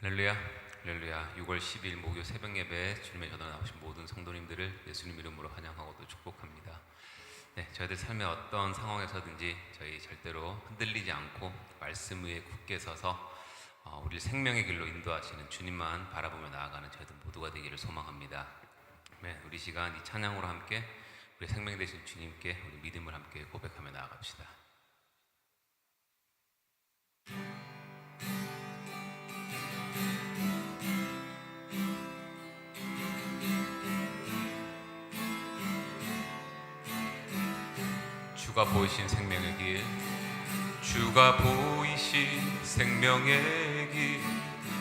할렐루야, 할렐루야. 6월 10일 목요 새벽 예배에 주님의 전화로 나오신 모든 성도님들을 예수님 이름으로 환영하고 또 축복합니다. 네, 저희들 삶의 어떤 상황에서든지 저희 절대로 흔들리지 않고 말씀 위에 굳게 서서 우리를 생명의 길로 인도하시는 주님만 바라보며 나아가는 저희들 모두가 되기를 소망합니다. 네, 우리 시간 이 찬양으로 함께 우리 생명 되신 주님께 우리 믿음을 함께 고백하며 나아갑시다. 주가 보이신 생명의 길, 주가 보이신 생명의 길,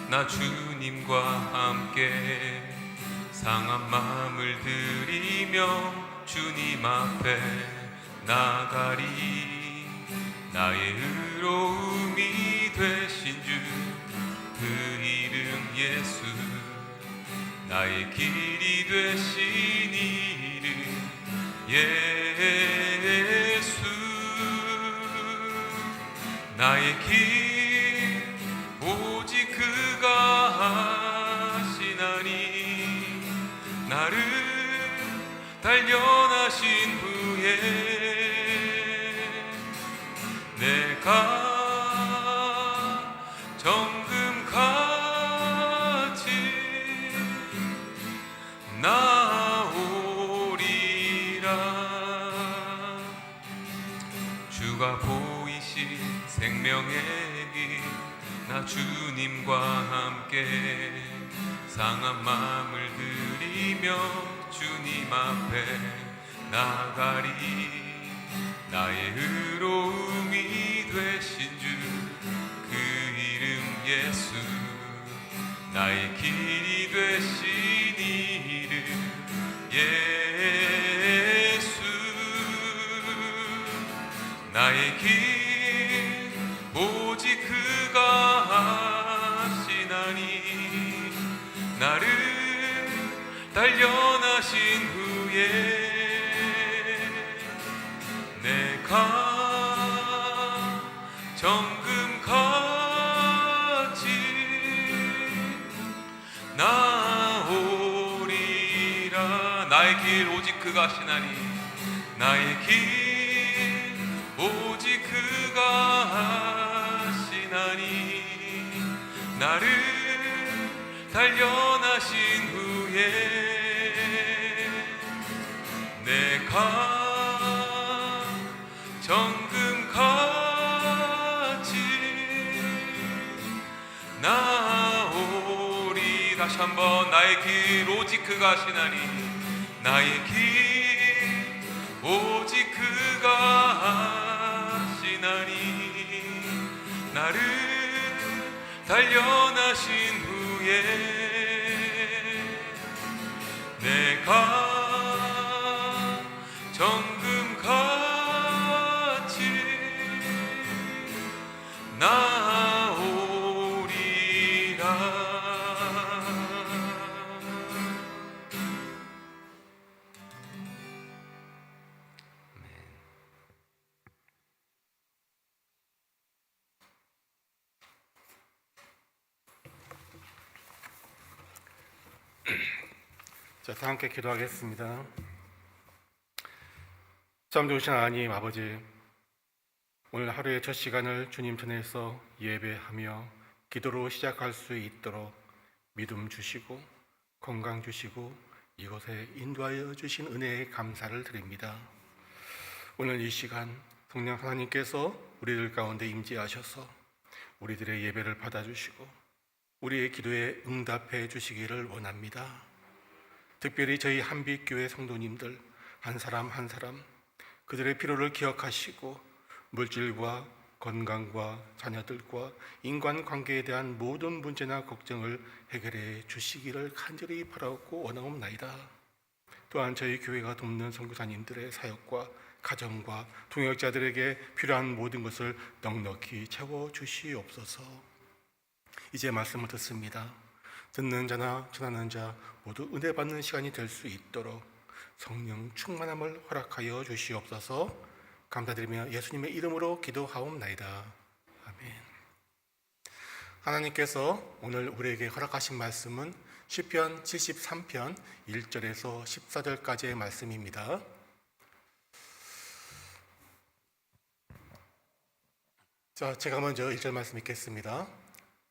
나 주님과 함께 상한 마음을 들이며 주님 앞에 나가리. 나의 의로움이 되신 주, 그 이름 예수, 나의 길이 되신 이름 예수. 나의 길 오직 그가 하시나니, 나를 단련하신 후에 내가 정금같이 나오리라. 주가 보이신 생명의 길, 나 주님과 함께 상한 마음을 들이며 주님 앞에 나가리. 나의 의로움이 되신 주, 그 이름 예수, 나의 길이 되신 이름 예수. 나의 길 오직 그가 하시나니, 나를 단련하신 후에 내가 정금같이 나오리라. 나의 길 오직 그가 하시나니, 나의 길 오직 그가 하시나니, 나를 단련하신 후에 내가 정금같이 나오리. 다시 한번. 나의 길 오직 그가 하시나니, 나의 길 오직 그가 하시나니, 나를 단련하신 후에 내가 정금같이 나오리라. 자, 다 함께 기도하겠습니다. 참 좋으신 하나님 아버지, 오늘 하루의 첫 시간을 주님 전에서 예배하며 기도로 시작할 수 있도록 믿음 주시고 건강 주시고 이곳에 인도하여 주신 은혜에 감사를 드립니다. 오늘 이 시간 성령 하나님께서 우리들 가운데 임재하셔서 우리들의 예배를 받아주시고 우리의 기도에 응답해 주시기를 원합니다. 특별히 저희 한빛교회 성도님들 한 사람 한 사람 그들의 필요를 기억하시고 물질과 건강과 자녀들과 인간관계에 대한 모든 문제나 걱정을 해결해 주시기를 간절히 바라고 원하옵나이다. 또한 저희 교회가 돕는 선교사님들의 사역과 가정과 동역자들에게 필요한 모든 것을 넉넉히 채워주시옵소서. 이제 말씀을 듣습니다. 듣는 자나 전하는 자 모두 은혜 받는 시간이 될 수 있도록 성령 충만함을 허락하여 주시옵소서. 감사드리며 예수님의 이름으로 기도하옵나이다. 아멘. 하나님께서 오늘 우리에게 허락하신 말씀은 시편 73편 1절에서 14절까지의 말씀입니다. 자, 제가 먼저 1절 말씀 읽겠습니다.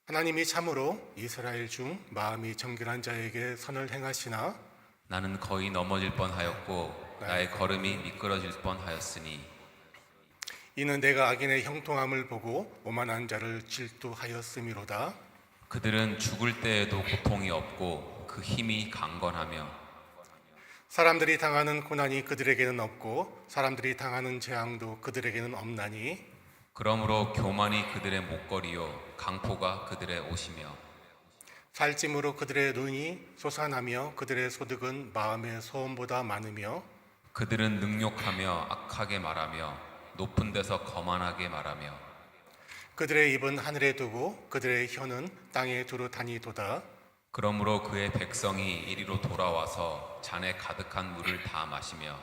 하나님이 참으로 이스라엘 중 마음이 정결한 자에게 선을 행하시나 나는 거의 넘어질 뻔하였고 나의 걸음이 미끄러질 뻔하였으니 이는 내가 악인의 형통함을 보고 오만한 자를 질투하였음이로다. 그들은 죽을 때에도 고통이 없고 그 힘이 강건하며 사람들이 당하는 고난이 그들에게는 없고 사람들이 당하는 재앙도 그들에게는 없나니 그러므로 교만이 그들의 목걸이요 강포가 그들의 옷이며 살찜으로 그들의 눈이 솟아나며 그들의 소득은 마음의 소원보다 많으며 그들은 능욕하며 악하게 말하며 높은 데서 거만하게 말하며 그들의 입은 하늘에 두고 그들의 혀는 땅에 두루 다니도다. 그러므로 그의 백성이 이리로 돌아와서 잔에 가득한 물을 다 마시며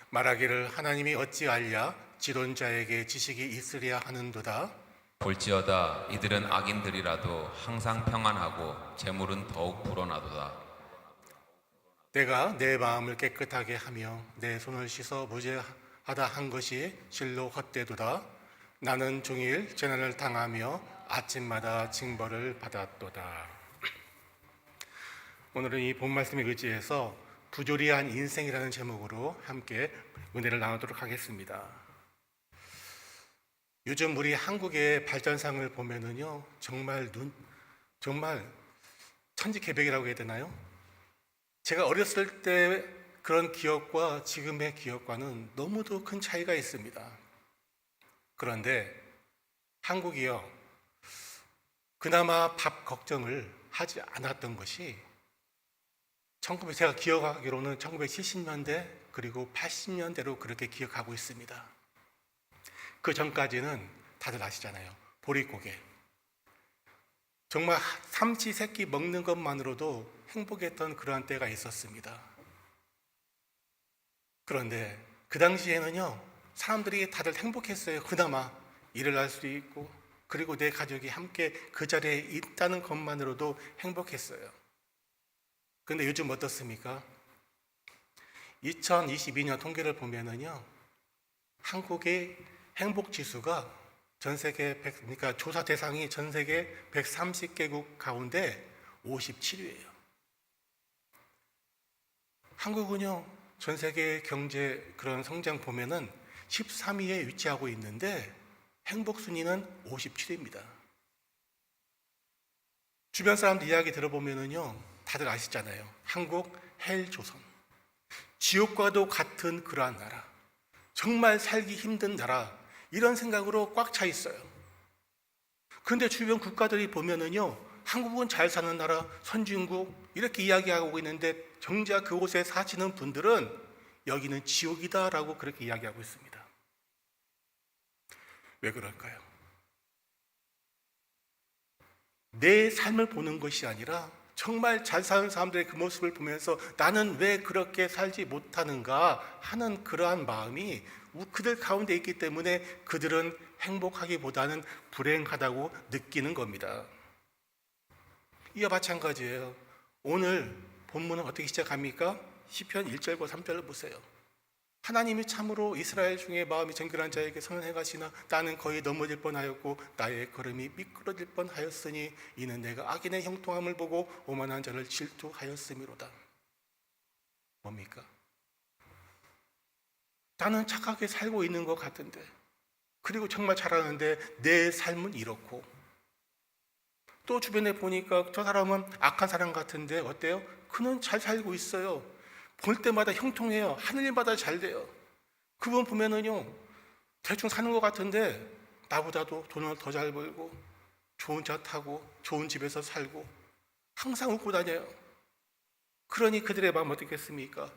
말하기를 하나님이 어찌 알랴 지존자에게 지식이 있으랴 하는도다. 볼지어다 이들은 악인들이라도 항상 평안하고 재물은 더욱 불어나도다. 내가 내 마음을 깨끗하게 하며 내 손을 씻어 무죄하다 한 것이 실로 헛되도다. 나는 종일 재난을 당하며 아침마다 징벌을 받았도다. 오늘은 이 본 말씀에 의지해서 부조리한 인생이라는 제목으로 함께 은혜를 나누도록 하겠습니다. 요즘 우리 한국의 발전상을 보면은요, 정말 천지개벽이라고 해야 되나요? 제가 어렸을 때 그런 기억과 지금의 기억과는 너무도 큰 차이가 있습니다. 그런데 한국이요, 그나마 밥 걱정을 하지 않았던 것이 제가 기억하기로는 1970년대 그리고 80년대로 그렇게 기억하고 있습니다. 그 전까지는 다들 아시잖아요. 보릿고개. 정말 삼치 새끼 먹는 것만으로도 행복했던 그러한 때가 있었습니다. 그런데 그 당시에는요, 사람들이 다들 행복했어요. 그나마 일을 할 수 있고, 그리고 내 가족이 함께 그 자리에 있다는 것만으로도 행복했어요. 그런데 요즘 어떻습니까? 2022년 통계를 보면은요, 한국의 행복 지수가 전 세계 그러니까 조사 대상이 전 세계 130개국 가운데 57위예요. 한국은요, 전 세계 경제 그런 성장 보면은 13위에 위치하고 있는데 행복 순위는 57위입니다. 주변 사람들 이야기 들어보면은요, 다들 아시잖아요. 한국 헬조선. 지옥과도 같은 그러한 나라. 정말 살기 힘든 나라. 이런 생각으로 꽉 차 있어요. 그런데 주변 국가들이 보면은요, 한국은 잘 사는 나라, 선진국 이렇게 이야기하고 있는데 정작 그곳에 사시는 분들은 여기는 지옥이다라고 그렇게 이야기하고 있습니다. 왜 그럴까요? 내 삶을 보는 것이 아니라 정말 잘 사는 사람들의 그 모습을 보면서 나는 왜 그렇게 살지 못하는가 하는 그러한 마음이 그들 가운데 있기 때문에 그들은 행복하기보다는 불행하다고 느끼는 겁니다. 이와 마찬가지예요. 오늘 본문은 어떻게 시작합니까? 시편 1절과 3절을 보세요. 하나님이 참으로 이스라엘 중에 마음이 정결한 자에게 선을 행하시나 나는 거의 넘어질 뻔하였고 나의 걸음이 미끄러질 뻔하였으니 이는 내가 악인의 형통함을 보고 오만한 자를 질투하였음이로다. 뭡니까? 나는 착하게 살고 있는 것 같은데, 그리고 정말 잘하는데 내 삶은 이렇고, 또 주변에 보니까 저 사람은 악한 사람 같은데 어때요? 그는 잘 살고 있어요. 볼 때마다 형통해요. 하는 일마다 잘 돼요. 그분 보면은요, 대충 사는 것 같은데 나보다도 돈을 더 잘 벌고 좋은 차 타고 좋은 집에서 살고 항상 웃고 다녀요. 그러니 그들의 마음 어떻겠습니까?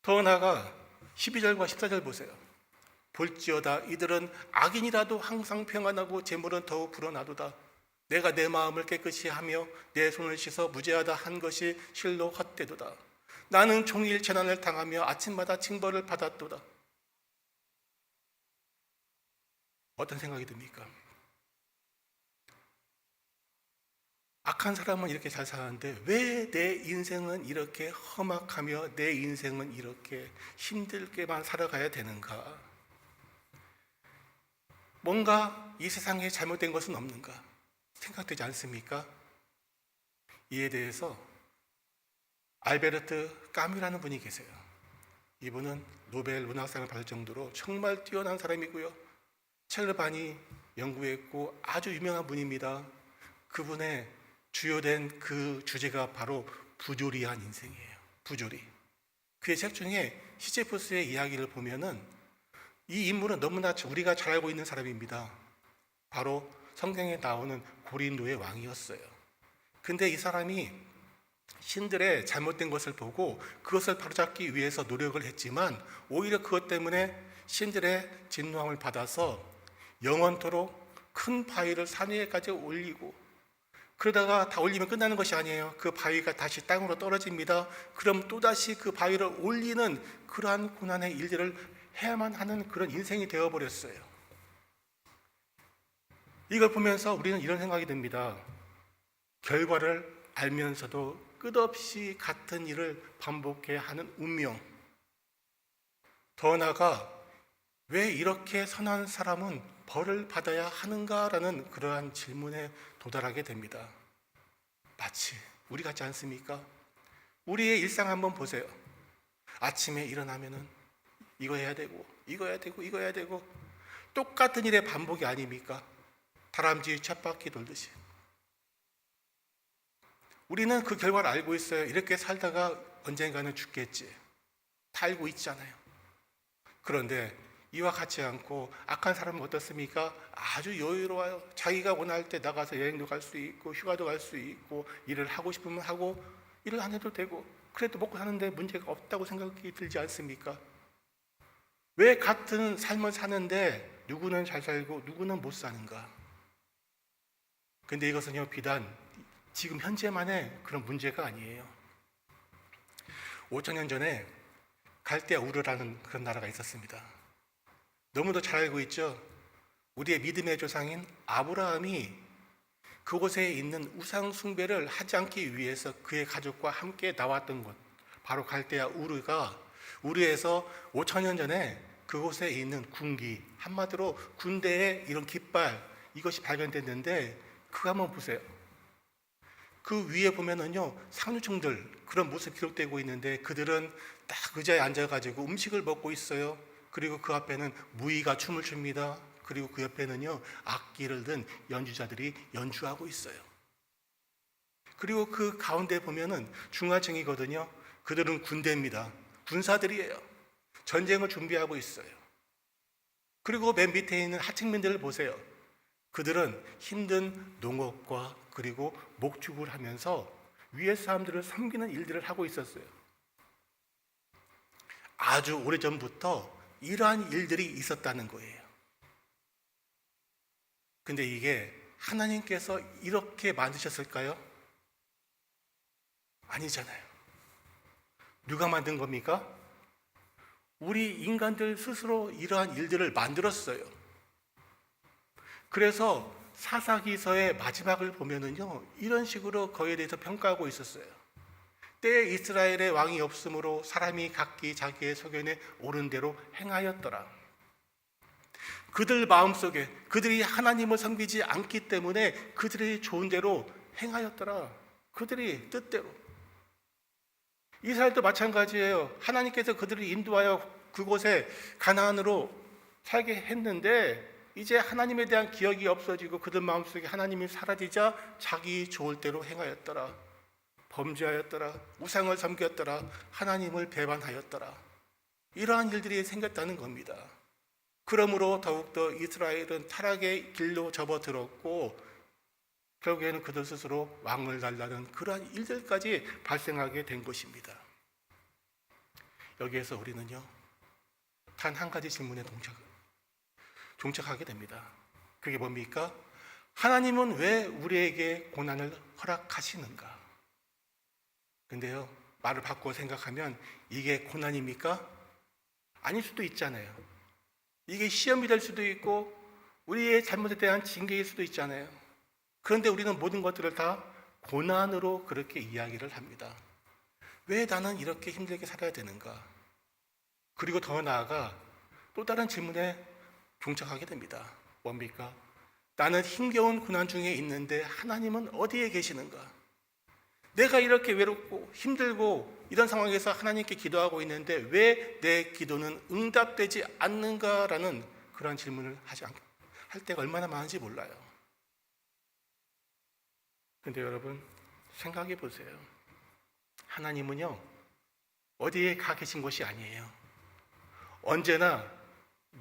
더 나아가 12절과 14절 보세요. 볼지어다 이들은 악인이라도 항상 평안하고 재물은 더욱 불어나도다. 내가 내 마음을 깨끗이 하며 내 손을 씻어 무죄하다 한 것이 실로 헛되도다. 나는 종일 재난을 당하며 아침마다 징벌을 받았도다. 어떤 생각이 듭니까? 악한 사람은 이렇게 잘 사는데 왜 내 인생은 이렇게 험악하며 내 인생은 이렇게 힘들게만 살아가야 되는가? 뭔가 이 세상에 잘못된 것은 없는가? 생각되지 않습니까? 이에 대해서 알베르트 까뮈라는 분이 계세요. 이분은 노벨 문학상을 받을 정도로 정말 뛰어난 사람이고요. 책을 많이 연구했고 아주 유명한 분입니다. 그분의 주요된 그 주제가 바로 부조리한 인생이에요. 부조리. 그의 책 중에 시제푸스의 이야기를 보면은 이 인물은 너무나 우리가 잘 알고 있는 사람입니다. 바로 성경에 나오는 고린도의 왕이었어요. 근데 이 사람이 신들의 잘못된 것을 보고 그것을 바로잡기 위해서 노력을 했지만 오히려 그것 때문에 신들의 진노함을 받아서 영원토록 큰 바위를 산 위에까지 올리고, 그러다가 다 올리면 끝나는 것이 아니에요. 그 바위가 다시 땅으로 떨어집니다. 그럼 또다시 그 바위를 올리는 그러한 고난의 일들을 해야만 하는 그런 인생이 되어버렸어요. 이걸 보면서 우리는 이런 생각이 듭니다. 결과를 알면서도 끝없이 같은 일을 반복해야 하는 운명. 더 나아가 왜 이렇게 선한 사람은 벌을 받아야 하는가라는 그러한 질문에 도달하게 됩니다. 마치 우리 같지 않습니까? 우리의 일상 한번 보세요. 아침에 일어나면은 이거 해야 되고 이거 해야 되고 이거 해야 되고 똑같은 일의 반복이 아닙니까? 다람쥐 쳇바퀴 돌듯이. 우리는 그 결과를 알고 있어요. 이렇게 살다가 언젠가는 죽겠지. 다 알고 있잖아요. 그런데 이와 같지 않고 악한 사람은 어떻습니까? 아주 여유로워요. 자기가 원할 때 나가서 여행도 갈 수 있고 휴가도 갈 수 있고 일을 하고 싶으면 하고 일을 안 해도 되고 그래도 먹고 사는데 문제가 없다고 생각이 들지 않습니까? 왜 같은 삶을 사는데 누구는 잘 살고 누구는 못 사는가? 근데 이것은요, 비단 지금 현재만의 그런 문제가 아니에요. 5,000년 전에 갈대아 우르라는 그런 나라가 있었습니다. 너무도 잘 알고 있죠? 우리의 믿음의 조상인 아브라함이 그곳에 있는 우상 숭배를 하지 않기 위해서 그의 가족과 함께 나왔던 곳, 바로 갈대아 우르에서 5,000년 전에 그곳에 있는 군기, 한마디로 군대의 이런 깃발, 이것이 발견됐는데 그거 한번 보세요. 그 위에 보면은요, 상류층들 그런 모습이 기록되고 있는데 그들은 딱 의자에 앉아가지고 음식을 먹고 있어요. 그리고 그 앞에는 무희가 춤을 춥니다. 그리고 그 옆에는요, 악기를 든 연주자들이 연주하고 있어요. 그리고 그 가운데 보면은 중하층이거든요. 그들은 군대입니다. 군사들이에요. 전쟁을 준비하고 있어요. 그리고 맨 밑에 있는 하층민들을 보세요. 그들은 힘든 농업과 그리고 목축을 하면서 위에 사람들을 섬기는 일들을 하고 있었어요. 아주 오래전부터 이러한 일들이 있었다는 거예요. 근데 이게 하나님께서 이렇게 만드셨을까요? 아니잖아요. 누가 만든 겁니까? 우리 인간들 스스로 이러한 일들을 만들었어요. 그래서 사사기서의 마지막을 보면은요, 이런 식으로 그에 대해서 평가하고 있었어요. 때에 이스라엘의 왕이 없으므로 사람이 각기 자기의 소견에 옳은 대로 행하였더라. 그들 마음속에 그들이 하나님을 섬기지 않기 때문에 그들이 좋은 대로 행하였더라. 그들이 뜻대로. 이스라엘도 마찬가지예요. 하나님께서 그들을 인도하여 그곳에 가나안으로 살게 했는데 이제 하나님에 대한 기억이 없어지고 그들 마음속에 하나님이 사라지자 자기 좋을 대로 행하였더라. 범죄하였더라. 우상을 섬겼더라. 하나님을 배반하였더라. 이러한 일들이 생겼다는 겁니다. 그러므로 더욱더 이스라엘은 타락의 길로 접어들었고 결국에는 그들 스스로 왕을 달라는 그러한 일들까지 발생하게 된 것입니다. 여기에서 우리는요, 단 한 가지 질문에 종착하게 됩니다. 그게 뭡니까? 하나님은 왜 우리에게 고난을 허락하시는가? 근데요, 말을 바꾸어 생각하면 이게 고난입니까? 아닐 수도 있잖아요. 이게 시험이 될 수도 있고 우리의 잘못에 대한 징계일 수도 있잖아요. 그런데 우리는 모든 것들을 다 고난으로 그렇게 이야기를 합니다. 왜 나는 이렇게 힘들게 살아야 되는가? 그리고 더 나아가 또 다른 질문에 봉착하게 됩니다. 뭡니까? 나는 힘겨운 고난 중에 있는데 하나님은 어디에 계시는가? 내가 이렇게 외롭고 힘들고 이런 상황에서 하나님께 기도하고 있는데 왜 내 기도는 응답되지 않는가라는 그런 질문을 할 때가 얼마나 많은지 몰라요. 근데 여러분 생각해 보세요. 하나님은요 어디에 가 계신 것이 아니에요. 언제나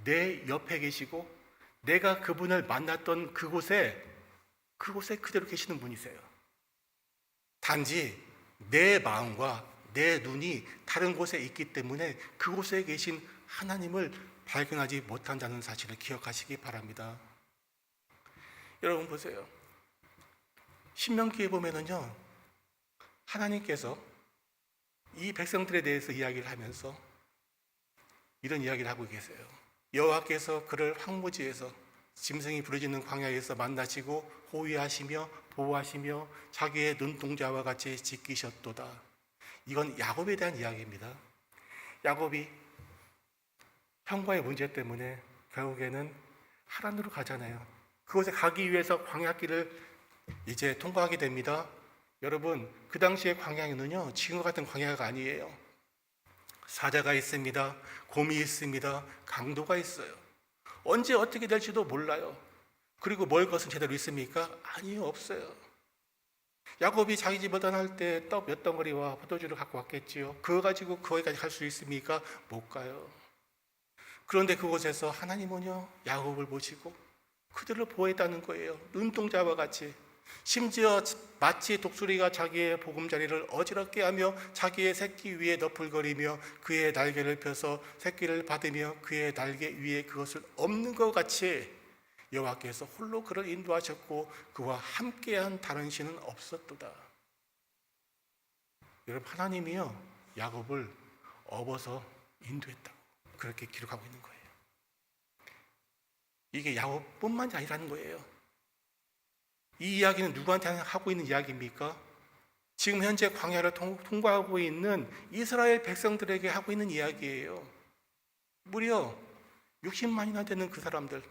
내 옆에 계시고 내가 그분을 만났던 그곳에 그대로 계시는 분이세요. 단지 내 마음과 내 눈이 다른 곳에 있기 때문에 그곳에 계신 하나님을 발견하지 못한다는 사실을 기억하시기 바랍니다. 여러분 보세요. 신명기에 보면은요, 하나님께서 이 백성들에 대해서 이야기를 하면서 이런 이야기를 하고 계세요. 여호와께서 그를 황무지에서 짐승이 부르짖는 광야에서 만나시고 호위하시며 보호하시며 자기의 눈동자와 같이 지키셨도다. 이건 야곱에 대한 이야기입니다. 야곱이 형과의 문제 때문에 결국에는 하란으로 가잖아요. 그곳에 가기 위해서 광야길을 이제 통과하게 됩니다. 여러분, 그 당시의 광야는요, 지금 같은 광야가 아니에요. 사자가 있습니다. 곰이 있습니다. 강도가 있어요. 언제 어떻게 될지도 몰라요. 그리고 먹을 것은 제대로 있습니까? 아니요, 없어요. 야곱이 자기 집을 떠날 때 떡 몇 덩어리와 포도주를 갖고 왔겠지요. 그거 가지고 거기까지 갈 수 있습니까? 못 가요. 그런데 그곳에서 하나님은요, 야곱을 보시고 그들을 보호했다는 거예요. 눈동자와 같이. 심지어 마치 독수리가 자기의 보금자리를 어지럽게 하며 자기의 새끼 위에 너풀거리며 그의 날개를 펴서 새끼를 받으며 그의 날개 위에 그것을 엎는 것 같이 여호와께서 홀로 그를 인도하셨고 그와 함께한 다른 신은 없었도다. 여러분, 하나님이요 야곱을 업어서 인도했다고 그렇게 기록하고 있는 거예요. 이게 야곱뿐만이 아니라는 거예요. 이 이야기는 누구한테 하고 있는 이야기입니까? 지금 현재 광야를 통과하고 있는 이스라엘 백성들에게 하고 있는 이야기예요. 무려 60만이나 되는 그 사람들,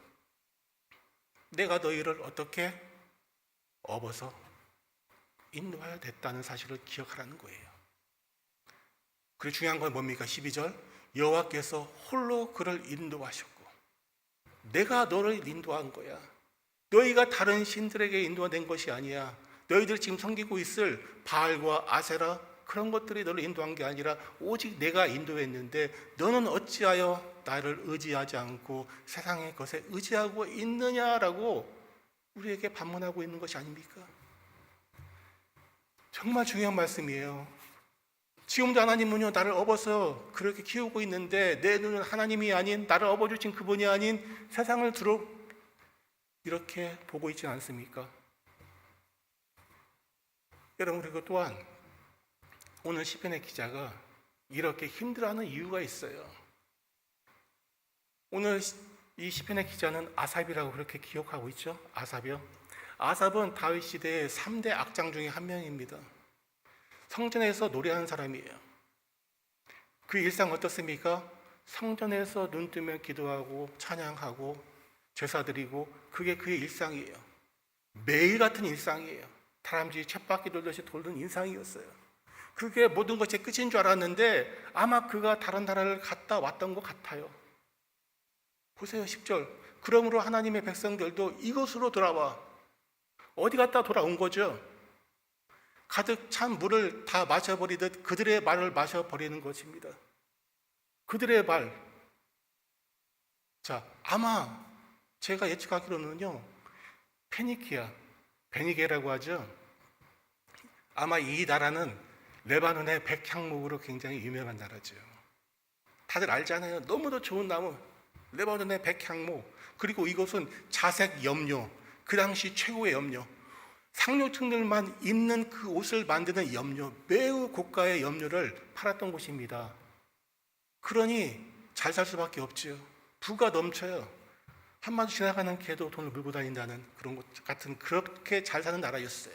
내가 너희를 어떻게 업어서 인도해야 됐다는 사실을 기억하라는 거예요. 그리고 중요한 건 뭡니까? 12절, 여호와께서 홀로 그를 인도하셨고 내가 너를 인도한 거야. 너희가 다른 신들에게 인도된 것이 아니야. 너희들 지금 섬기고 있을 바알과 아세라 그런 것들이 너를 인도한 게 아니라 오직 내가 인도했는데 너는 어찌하여 나를 의지하지 않고 세상의 것에 의지하고 있느냐라고 우리에게 반문하고 있는 것이 아닙니까? 정말 중요한 말씀이에요. 지금도 하나님은요 나를 업어서 그렇게 키우고 있는데 내 눈은 하나님이 아닌 나를 업어주신 그분이 아닌 세상을 두루 이렇게 보고 있지 않습니까? 여러분, 그리고 또한 오늘 시편의 기자가 이렇게 힘들어하는 이유가 있어요. 오늘 이 시편의 기자는 아삽이라고 그렇게 기억하고 있죠. 아삽이요. 아삽은 다윗 시대의 3대 악장 중에 한 명입니다. 성전에서 노래하는 사람이에요. 그 일상 어떻습니까? 성전에서 눈 뜨면 기도하고 찬양하고 제사드리고 그게 그의 일상이에요. 매일 같은 일상이에요. 다람쥐 쳇바퀴 돌듯이 돌던 인상이었어요. 그게 모든 것의 끝인 줄 알았는데 아마 그가 다른 나라를 갔다 왔던 것 같아요. 보세요, 10절. 그러므로 하나님의 백성들도 이곳으로 돌아와. 어디 갔다 돌아온 거죠? 가득 찬 물을 다 마셔버리듯 그들의 말을 마셔버리는 것입니다. 그들의 말. 자, 아마 제가 예측하기로는요, 베니게라고 하죠. 아마 이 나라는 레바논의 백향목으로 굉장히 유명한 나라죠. 다들 알잖아요. 너무도 좋은 나무, 레바논의 백향목. 그리고 이곳은 자색 염료, 그 당시 최고의 염료. 상류층들만 입는 그 옷을 만드는 염료, 매우 고가의 염료를 팔았던 곳입니다. 그러니 잘 살 수밖에 없죠. 부가 넘쳐요. 한마디 지나가는 개도 돈을 물고 다닌다는 그런 것 같은 그렇게 잘 사는 나라였어요.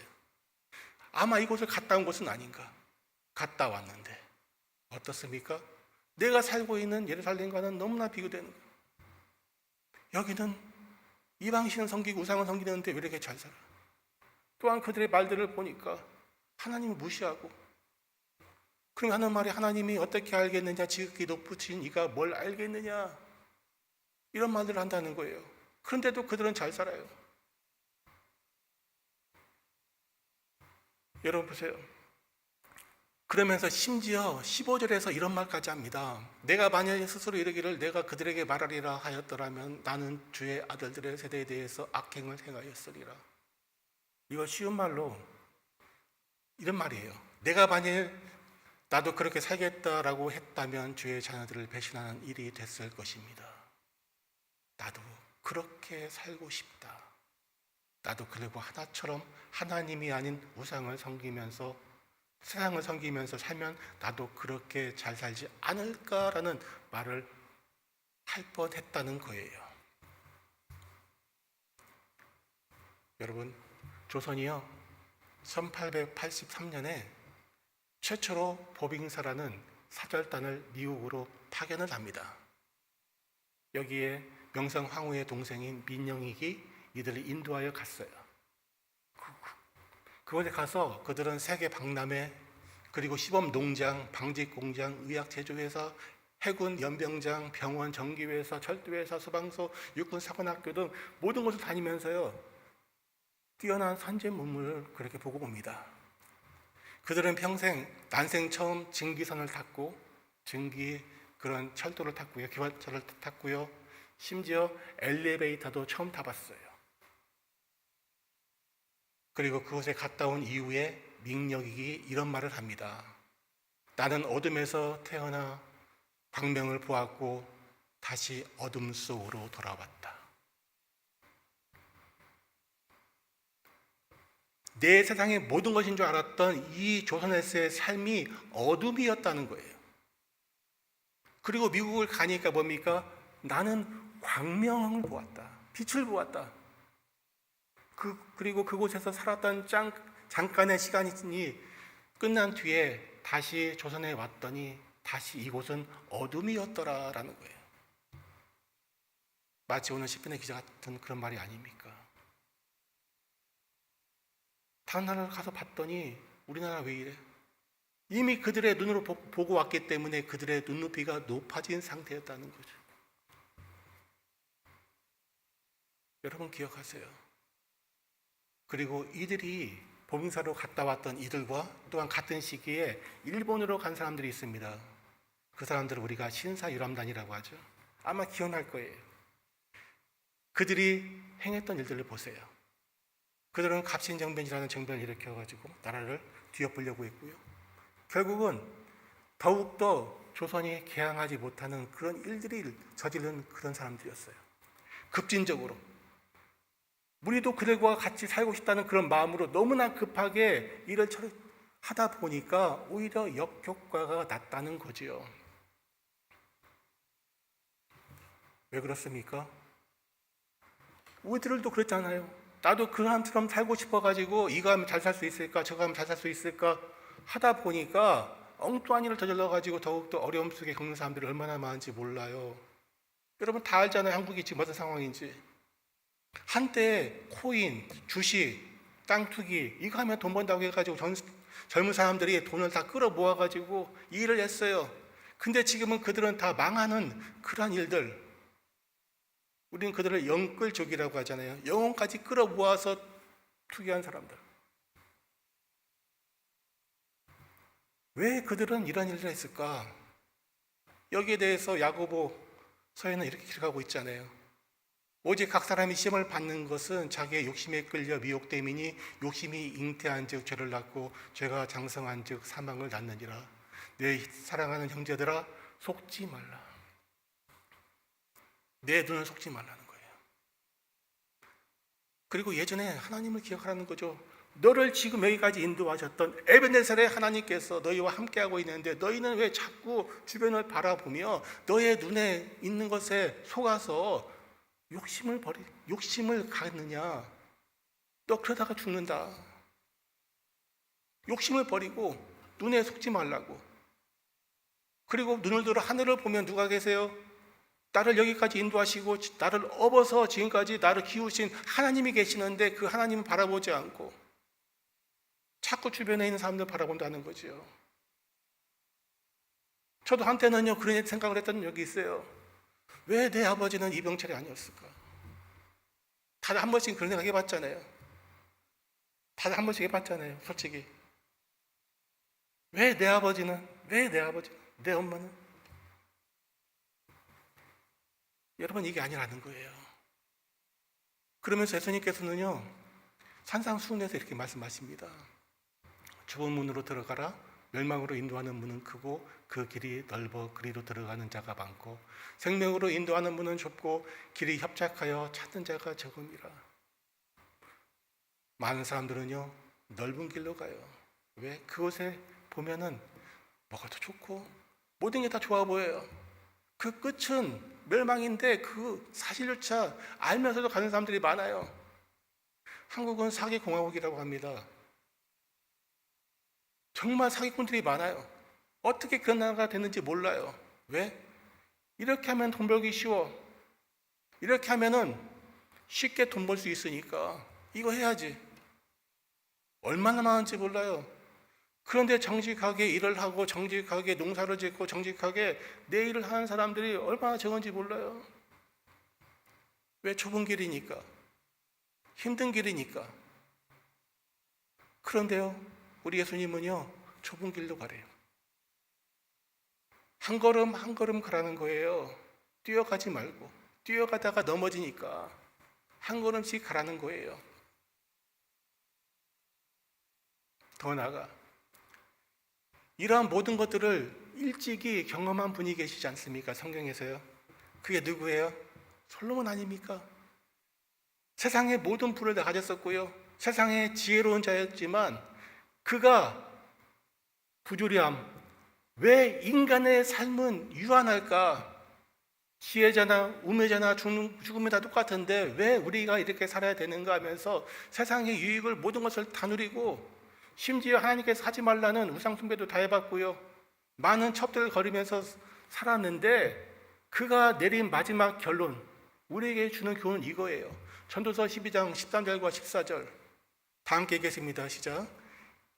아마 이곳을 갔다 온 것은 아닌가. 갔다 왔는데 어떻습니까? 내가 살고 있는 예루살렘과는 너무나 비교되는 거예요. 여기는 이방신을 섬기고 우상을 섬기는데 왜 이렇게 잘 살아? 또한 그들의 말들을 보니까 하나님을 무시하고, 그럼 하는 말이 하나님이 어떻게 알겠느냐, 지극히 높으신 이가 뭘 알겠느냐, 이런 말들을 한다는 거예요. 그런데도 그들은 잘 살아요. 여러분 보세요. 그러면서 심지어 15절에서 이런 말까지 합니다. 내가 만약에 스스로 이르기를 내가 그들에게 말하리라 하였더라면 나는 주의 아들들의 세대에 대해서 악행을 행하였으리라. 이거 쉬운 말로 이런 말이에요. 내가 만일 나도 그렇게 살겠다라고 했다면 주의 자녀들을 배신하는 일이 됐을 것입니다. 나도 그렇게 살고 싶다. 나도 그리고 하나처럼 하나님이 아닌 우상을 섬기면서 세상을 섬기면서 살면 나도 그렇게 잘 살지 않을까라는 말을 할 뻔했다는 거예요. 여러분, 조선이요 1883년에 최초로 법인사라는 사절단을 미국으로 파견을 합니다. 여기에 명성 황후의 동생인 민영익이 이들을 인도하여 갔어요. 그곳에 가서 그들은 세계 박람회, 그리고 시범 농장, 방직 공장, 의학 제조회사, 해군 연병장, 병원, 전기회사, 철도회사, 소방서, 육군 사관학교 등 모든 곳을 다니면서요 뛰어난 선진 문물을 그렇게 보고 봅니다. 그들은 평생 난생 처음 증기선을 탔고 증기 그런 철도를 탔고요, 기관차를 탔고요, 심지어 엘리베이터도 처음 타봤어요. 그리고 그곳에 갔다 온 이후에 민영익이 이런 말을 합니다. 나는 어둠에서 태어나 광명을 보았고 다시 어둠 속으로 돌아왔다. 내 세상의 모든 것인 줄 알았던 이 조선에서의 삶이 어둠이었다는 거예요. 그리고 미국을 가니까 뭡니까? 나는 광명을 보았다. 빛을 보았다. 그리고 그곳에서 살았던 잠깐의 시간이 끝난 뒤에 다시 조선에 왔더니 다시 이곳은 어둠이었더라라는 거예요. 마치 오늘 시편의 기자 같은 그런 말이 아닙니까? 다른 나라를 가서 봤더니 우리나라 왜 이래? 이미 그들의 눈으로 보고 왔기 때문에 그들의 눈높이가 높아진 상태였다는 거죠. 여러분 기억하세요. 그리고 이들이 복음사로 갔다 왔던 이들과 또한 같은 시기에 일본으로 간 사람들이 있습니다. 그 사람들을 우리가 신사유람단이라고 하죠. 아마 기억날 거예요. 그들이 행했던 일들을 보세요. 그들은 갑신정변이라는 정변을 일으켜가지고 나라를 뒤엎으려고 했고요. 결국은 더욱더 조선이 개항하지 못하는 그런 일들이 저지른 그런 사람들이었어요. 급진적으로. 우리도 그들과 같이 살고 싶다는 그런 마음으로 너무나 급하게 일을 하다 보니까 오히려 역효과가 났다는 거지요. 왜 그렇습니까? 우리들도 그랬잖아요. 나도 그 사람처럼 살고 싶어가지고 이거 하면 잘 살 수 있을까, 저거 하면 잘 살 수 있을까 하다 보니까 엉뚱한 일을 저질러가지고 더욱더 어려움 속에 겪는 사람들이 얼마나 많은지 몰라요. 여러분 다 알잖아요. 한국이 지금 어떤 상황인지. 한때 코인, 주식, 땅 투기 이거 하면 돈 번다고 해가지고 젊은 사람들이 돈을 다 끌어 모아가지고 일을 했어요. 근데 지금은 그들은 다 망하는 그러한 일들. 우리는 그들을 영끌족이라고 하잖아요. 영혼까지 끌어 모아서 투기한 사람들. 왜 그들은 이런 일을 했을까? 여기에 대해서 야고보 서에는 이렇게 기록하고 있잖아요. 오직 각 사람이 시험을 받는 것은 자기의 욕심에 끌려 미혹됨이니 욕심이 잉태한즉 죄를 낳고 죄가 장성한즉 사망을 낳느니라. 내 사랑하는 형제들아 속지 말라. 내 눈을 속지 말라는 거예요. 그리고 예전에 하나님을 기억하라는 거죠. 너를 지금 여기까지 인도하셨던 에베네셀의 하나님께서 너희와 함께하고 있는데 너희는 왜 자꾸 주변을 바라보며 너의 눈에 있는 것에 속아서 욕심을 갖느냐? 너 그러다가 죽는다. 욕심을 버리고 눈에 속지 말라고. 그리고 눈을 들어 하늘을 보면 누가 계세요? 나를 여기까지 인도하시고 나를 업어서 지금까지 나를 키우신 하나님이 계시는데 그 하나님을 바라보지 않고 자꾸 주변에 있는 사람들 바라본다는 거죠. 저도 한때는요 그런 생각을 했던 적이 있어요. 왜 내 아버지는 이병철이 아니었을까? 다들 한 번씩 그런 생각 해봤잖아요. 다들 한 번씩 해봤잖아요. 솔직히 왜 내 아버지는, 내 엄마는? 여러분, 이게 아니라는 거예요. 그러면서 예수님께서는요 산상수훈에서 이렇게 말씀하십니다. 좁은 문으로 들어가라. 멸망으로 인도하는 문은 크고 그 길이 넓어 그리로 들어가는 자가 많고 생명으로 인도하는 문은 좁고 길이 협착하여 찾는 자가 적음이라. 많은 사람들은요 넓은 길로 가요. 왜? 그곳에 보면은 뭐가 더 좋고 모든 게 다 좋아 보여요. 그 끝은 멸망인데 그 사실조차 알면서도 가는 사람들이 많아요. 한국은 사기공화국이라고 합니다. 정말 사기꾼들이 많아요. 어떻게 그런 나라가 됐는지 몰라요. 왜? 이렇게 하면 돈 벌기 쉬워. 이렇게 하면은 쉽게 돈 벌 수 있으니까 이거 해야지. 얼마나 많은지 몰라요. 그런데 정직하게 일을 하고 정직하게 농사를 짓고 정직하게 내 일을 하는 사람들이 얼마나 적은지 몰라요. 왜? 좁은 길이니까. 힘든 길이니까. 그런데요 우리 예수님은요 좁은 길로 가래요. 한 걸음 한 걸음 가라는 거예요. 뛰어가지 말고. 뛰어가다가 넘어지니까 한 걸음씩 가라는 거예요. 더 나아가 이러한 모든 것들을 일찍이 경험한 분이 계시지 않습니까? 성경에서요. 그게 누구예요? 솔로몬 아닙니까? 세상의 모든 부를 다 가졌었고요 세상의 지혜로운 자였지만 그가 부조리함, 왜 인간의 삶은 유한할까? 지혜자나 우매자나 죽음이 다 똑같은데 왜 우리가 이렇게 살아야 되는가 하면서 세상의 유익을 모든 것을 다 누리고 심지어 하나님께서 하지 말라는 우상 숭배도 다 해봤고요 많은 첩들을 거리면서 살았는데 그가 내린 마지막 결론, 우리에게 주는 교훈은 이거예요. 전도서 12장 13절과 14절 다 함께 읽겠습니다. 시작.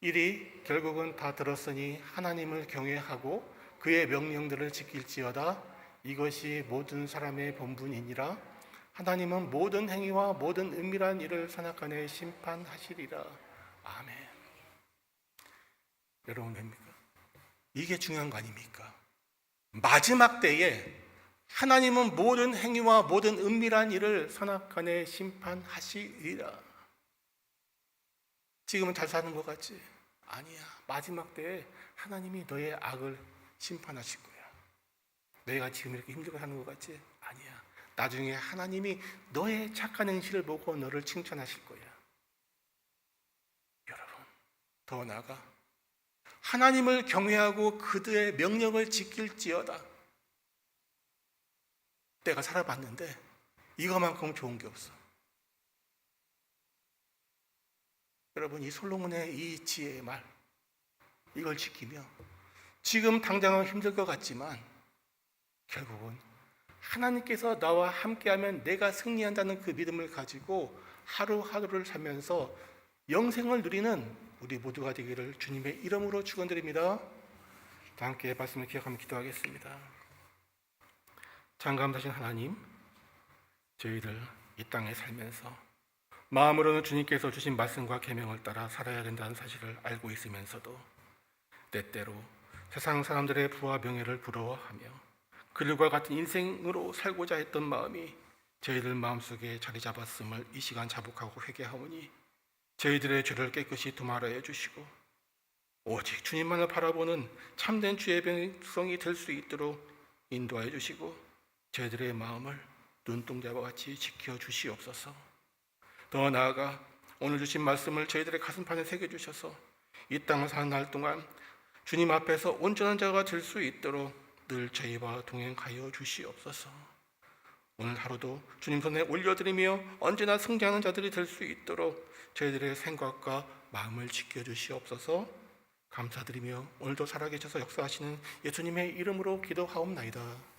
이리 결국은 다 들었으니 하나님을 경외하고 그의 명령들을 지킬지어다. 이것이 모든 사람의 본분이니라. 하나님은 모든 행위와 모든 은밀한 일을 선악간에 심판하시리라. 아멘. 여러분 됩니까? 이게 중요한 거 아닙니까? 마지막 때에 하나님은 모든 행위와 모든 은밀한 일을 선악간에 심판하시리라. 지금은 잘 사는 것 같지? 아니야. 마지막 때에 하나님이 너의 악을 심판하실 거야. 너희가 지금 이렇게 힘들게 사는 것 같지? 아니야. 나중에 하나님이 너의 착한 행실을 보고 너를 칭찬하실 거야. 여러분, 더 나아가 하나님을 경외하고 그들의 명령을 지킬지어다. 내가 살아봤는데 이거만큼 좋은 게 없어. 여러분, 이 솔로몬의 이 지혜의 말, 이걸 지키며 지금 당장은 힘들 것 같지만 결국은 하나님께서 나와 함께하면 내가 승리한다는 그 믿음을 가지고 하루하루를 살면서 영생을 누리는 우리 모두가 되기를 주님의 이름으로 축원드립니다. 다 함께 말씀을 기억하며 기도하겠습니다. 장감하신 하나님, 저희들 이 땅에 살면서 마음으로는 주님께서 주신 말씀과 계명을 따라 살아야 된다는 사실을 알고 있으면서도 때때로 세상 사람들의 부와 명예를 부러워하며 그들과 같은 인생으로 살고자 했던 마음이 저희들 마음속에 자리 잡았음을 이 시간 자복하고 회개하오니 저희들의 죄를 깨끗이 도말하여 주시고 오직 주님만을 바라보는 참된 주의 백성이 될 수 있도록 인도하여 주시고 저희들의 마음을 눈동자와 같이 지켜 주시옵소서. 더 나아가 오늘 주신 말씀을 저희들의 가슴판에 새겨주셔서 이 땅을 사는 날 동안 주님 앞에서 온전한 자가 될 수 있도록 늘 저희와 동행하여 주시옵소서. 오늘 하루도 주님 손에 올려드리며 언제나 승리하는 자들이 될 수 있도록 저희들의 생각과 마음을 지켜주시옵소서. 감사드리며 오늘도 살아계셔서 역사하시는 예수님의 이름으로 기도하옵나이다.